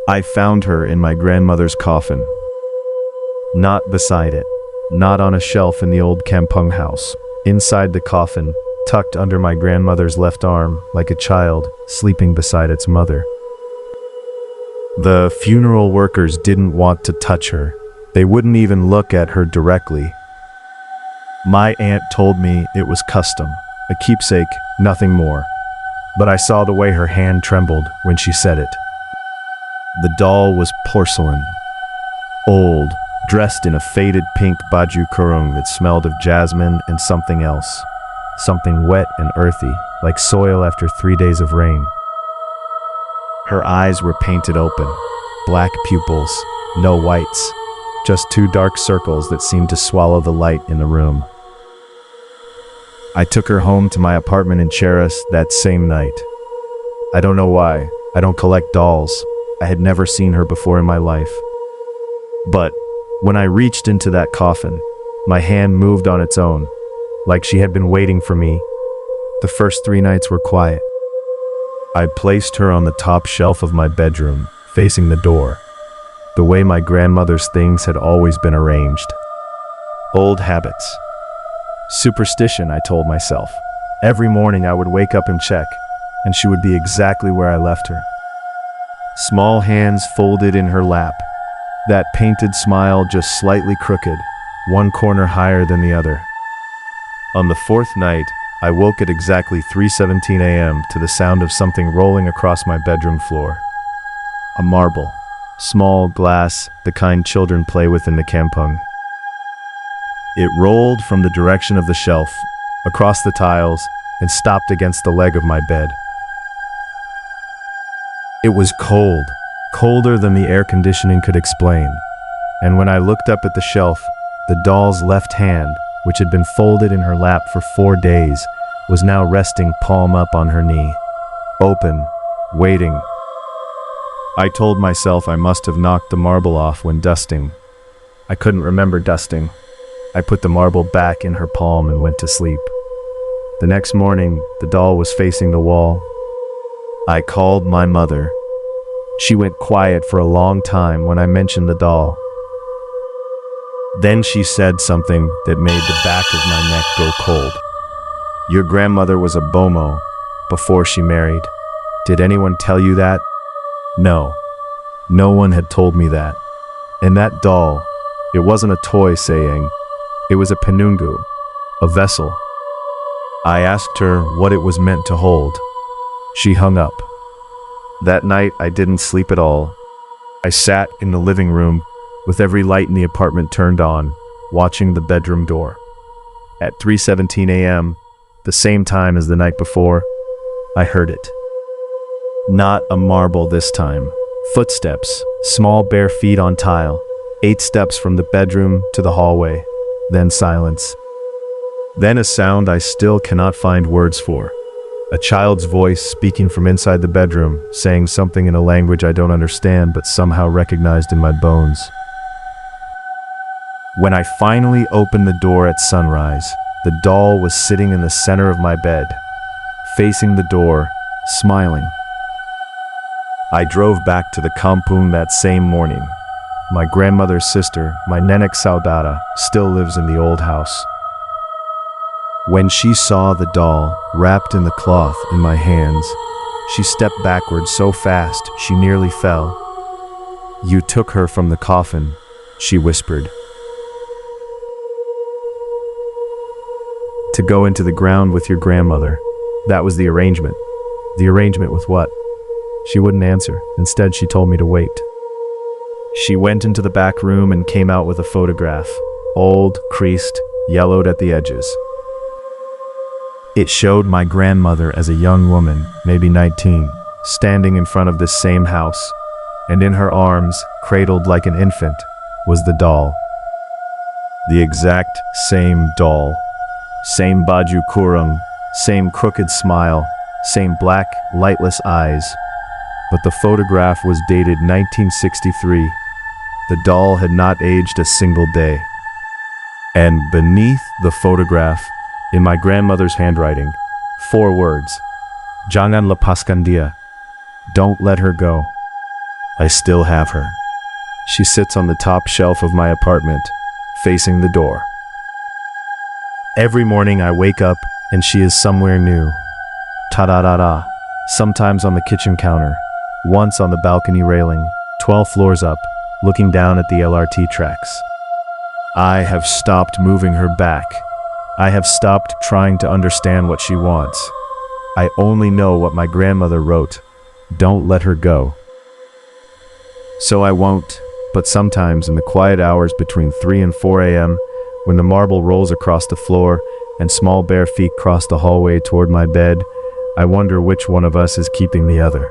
I found her in my grandmother's coffin. Not beside it, not on a shelf in the old kampung house. Inside the coffin, tucked under my grandmother's left arm, like a child sleeping beside its mother. The funeral workers didn't want to touch her. They wouldn't even look at her directly. My aunt told me it was custom, a keepsake, nothing more. But I saw the way her hand trembled when she said it. The doll was porcelain, old, dressed in a faded pink baju kurung that smelled of jasmine and something else. Something wet and earthy, like soil after 3 days of rain. Her eyes were painted open, black pupils, no whites, just 2 dark circles that seemed to swallow the light in the room. I took her home to my apartment in Cheras that same night. I don't know why. I don't collect dolls. I had never seen her before in my life. But when I reached into that coffin, my hand moved on its own, like she had been waiting for me. The first 3 nights were quiet. I placed her on the top shelf of my bedroom, facing the door, the way my grandmother's things had always been arranged. Old habits. Superstition, I told myself. Every morning I would wake up and check, and she would be exactly where I left her. Small hands folded in her lap, that painted smile just slightly crooked, one corner higher than the other. On the 4th night, I woke at exactly 3:17 a.m. to the sound of something rolling across my bedroom floor. A marble, small glass, the kind children play with in the kampung. It rolled from the direction of the shelf, across the tiles, and stopped against the leg of my bed. It was cold, colder than the air conditioning could explain. And when I looked up at the shelf, the doll's left hand, which had been folded in her lap for 4 days, was now resting palm up on her knee, open, waiting. I told myself I must have knocked the marble off when dusting. I couldn't remember dusting. I put the marble back in her palm and went to sleep. The next morning, the doll was facing the wall. I called my mother. She went quiet for a long time when I mentioned the doll. Then she said something that made the back of my neck go cold. Your grandmother was a bomoh before she married. Did anyone tell you that? No. No one had told me that. And that doll, it wasn't a toy saying. It was a penunggu, a vessel. I asked her what it was meant to hold. She hung up. That night, I didn't sleep at all. I sat in the living room with every light in the apartment turned on, watching the bedroom door. At 3:17 a.m., the same time as the night before, I heard it. Not a marble this time. Footsteps, small bare feet on tile, 8 steps from the bedroom to the hallway, then silence. Then a sound I still cannot find words for. A child's voice speaking from inside the bedroom, saying something in a language I don't understand but somehow recognized in my bones. When I finally opened the door at sunrise, the doll was sitting in the center of my bed, facing the door, smiling. I drove back to the kampung that same morning. My grandmother's sister, my nenek saudara, still lives in the old house. When she saw the doll wrapped in the cloth in my hands, she stepped backward so fast she nearly fell. You took her from the coffin, she whispered. To go into the ground with your grandmother. That was the arrangement. The arrangement with what? She wouldn't answer. Instead, she told me to wait. She went into the back room and came out with a photograph. Old, creased, yellowed at the edges. It showed my grandmother as a young woman, maybe 19, standing in front of this same house, and in her arms, cradled like an infant, was the doll. The exact same doll. Same baju kurung, same crooked smile, same black, lightless eyes. But the photograph was dated 1963. The doll had not aged a single day. And beneath the photograph, in my grandmother's handwriting, 4 words. Jangan lepaskan dia. Don't let her go. I still have her. She sits on the top shelf of my apartment, facing the door. Every morning I wake up and she is somewhere new. Ta-da-da-da. Sometimes on the kitchen counter, once on the balcony railing, 12 floors up, looking down at the LRT tracks. I have stopped moving her back. I have stopped trying to understand what she wants. I only know what my grandmother wrote. Don't let her go. So I won't, but sometimes in the quiet hours between 3 and 4 a.m., when the marble rolls across the floor and small bare feet cross the hallway toward my bed, I wonder which one of us is keeping the other.